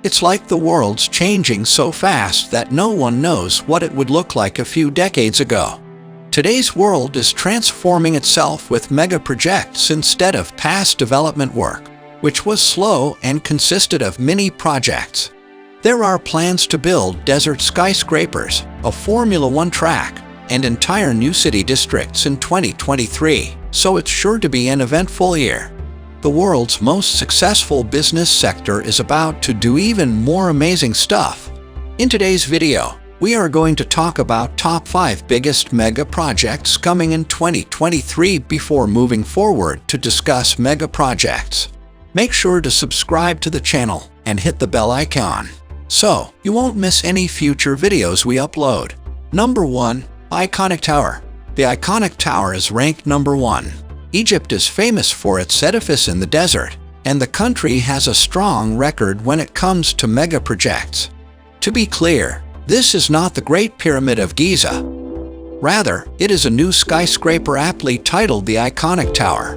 It's like the world's changing so fast that no one knows what it would look like a few decades ago. Today's world is transforming itself with mega projects instead of past development work, which was slow and consisted of mini projects. There are plans to build desert skyscrapers, a Formula One track, and entire new city districts in 2023, so it's sure to be an eventful year. The world's most successful business sector is about to do even more amazing stuff. In today's video, we are going to talk about top 5 biggest mega projects coming in 2023 before moving forward to discuss mega projects. Make sure to subscribe to the channel and hit the bell icon, so you won't miss any future videos we upload. Number 1. Iconic Tower. The iconic tower is ranked number 1. Egypt is famous for its edifice in the desert, and the country has a strong record when it comes to mega projects. To be clear, this is not the Great Pyramid of Giza. Rather, it is a new skyscraper aptly titled the Iconic Tower.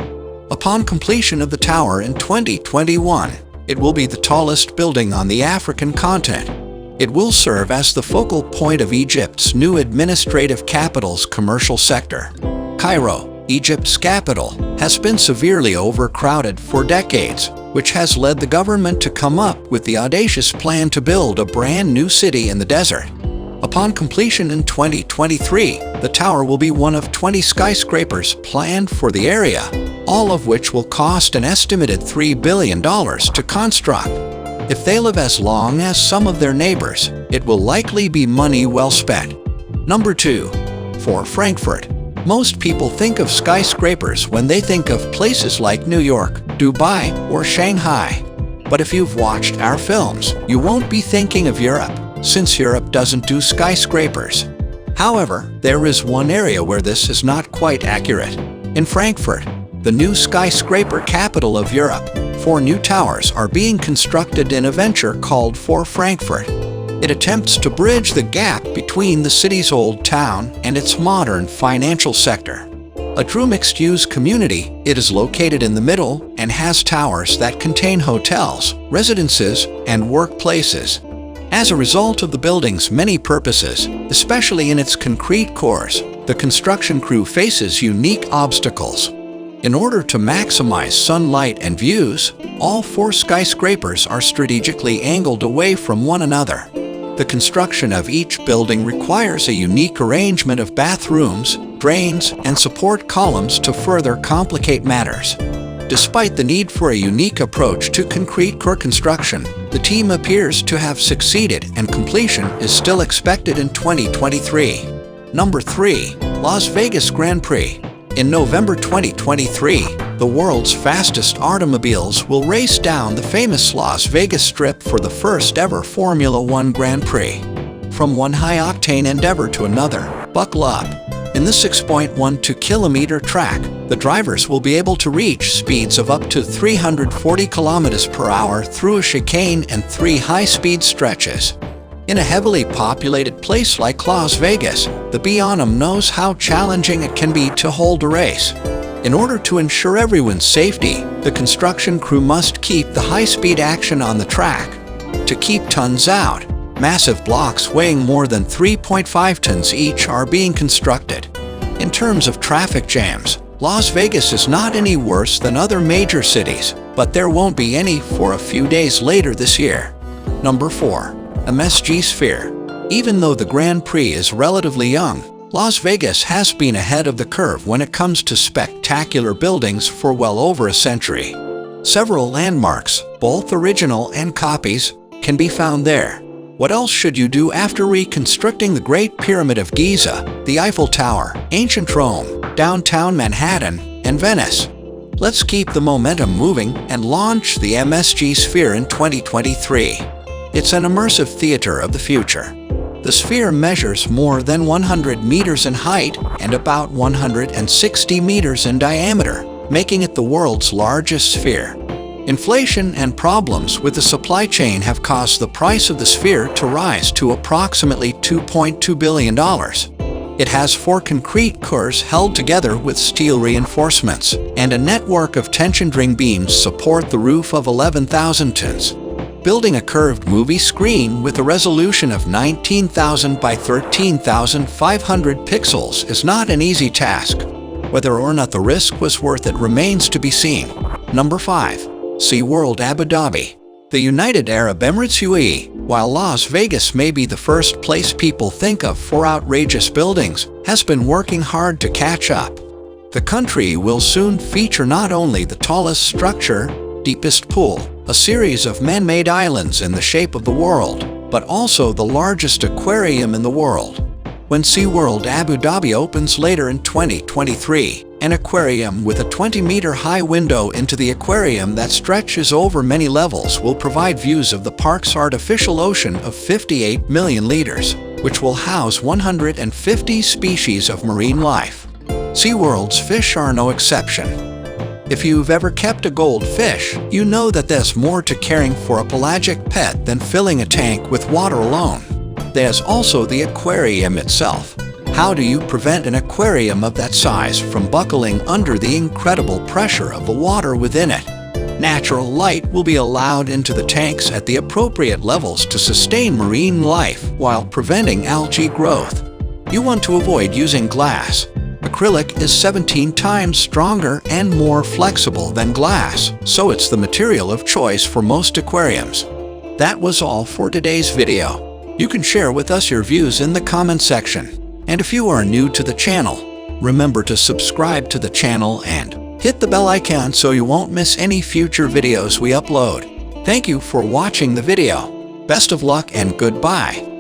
Upon completion of the tower in 2021, it will be the tallest building on the African continent. It will serve as the focal point of Egypt's new administrative capital's commercial sector. Cairo, Egypt's capital, has been severely overcrowded for decades, which has led the government to come up with the audacious plan to build a brand new city in the desert. Upon completion in 2023, the tower will be one of 20 skyscrapers planned for the area, all of which will cost an estimated $3 billion to construct. If they live as long as some of their neighbors, it will likely be money well spent. Number 2. For Frankfurt. Most people think of skyscrapers when they think of places like New York, Dubai, or Shanghai. But if you've watched our films, you won't be thinking of Europe, since Europe doesn't do skyscrapers. However, there is one area where this is not quite accurate. In Frankfurt, the new skyscraper capital of Europe, 4 new towers are being constructed in a venture called For Frankfurt. It attempts to bridge the gap between the city's old town and its modern financial sector. A true mixed-use community, it is located in the middle and has towers that contain hotels, residences, and workplaces. As a result of the building's many purposes, especially in its concrete cores, the construction crew faces unique obstacles. In order to maximize sunlight and views, all 4 skyscrapers are strategically angled away from one another. The construction of each building requires a unique arrangement of bathrooms, drains, and support columns to further complicate matters. Despite the need for a unique approach to concrete core construction, the team appears to have succeeded and completion is still expected in 2023. Number 3. Las Vegas Grand Prix. In November 2023, the world's fastest automobiles will race down the famous Las Vegas Strip for the first ever Formula One Grand Prix. From one high-octane endeavor to another, buckle up. In the 6.12-kilometer track, the drivers will be able to reach speeds of up to 340 kilometers per hour through a chicane and 3 high-speed stretches. In a heavily populated place like Las Vegas, the B&M knows how challenging it can be to hold a race. In order to ensure everyone's safety, the construction crew must keep the high-speed action on the track. To keep tons out, massive blocks weighing more than 3.5 tons each are being constructed. In terms of traffic jams, Las Vegas is not any worse than other major cities, but there won't be any for a few days later this year. Number 4. MSG Sphere. Even though the Grand Prix is relatively young, Las Vegas has been ahead of the curve when it comes to spectacular buildings for well over a century. Several landmarks, both original and copies, can be found there. What else should you do after reconstructing the Great Pyramid of Giza, the Eiffel Tower, ancient Rome, downtown Manhattan, and Venice? Let's keep the momentum moving and launch the MSG Sphere in 2023. It's an immersive theater of the future. The sphere measures more than 100 meters in height and about 160 meters in diameter, making it the world's largest sphere. Inflation and problems with the supply chain have caused the price of the sphere to rise to approximately $2.2 billion. It has 4 concrete cores held together with steel reinforcements, and a network of tension ring beams support the roof of 11,000 tons. Building a curved movie screen with a resolution of 19,000 by 13,500 pixels is not an easy task. Whether or not the risk was worth it remains to be seen. Number 5. SeaWorld Abu Dhabi. The United Arab Emirates UAE, while Las Vegas may be the first place people think of for outrageous buildings, has been working hard to catch up. The country will soon feature not only the tallest structure, deepest pool, a series of man-made islands in the shape of the world, but also the largest aquarium in the world. When SeaWorld Abu Dhabi opens later in 2023, an aquarium with a 20-meter-high window into the aquarium that stretches over many levels will provide views of the park's artificial ocean of 58 million liters, which will house 150 species of marine life. SeaWorld's fish are no exception. If you've ever kept a goldfish, you know that there's more to caring for a pelagic pet than filling a tank with water alone. There's also the aquarium itself. How do you prevent an aquarium of that size from buckling under the incredible pressure of the water within it? Natural light will be allowed into the tanks at the appropriate levels to sustain marine life while preventing algae growth. You want to avoid using glass. Acrylic is 17 times stronger and more flexible than glass, so it's the material of choice for most aquariums. That was all for today's video. You can share with us your views in the comment section. And if you are new to the channel, remember to subscribe to the channel and hit the bell icon so you won't miss any future videos we upload. Thank you for watching the video. Best of luck and goodbye.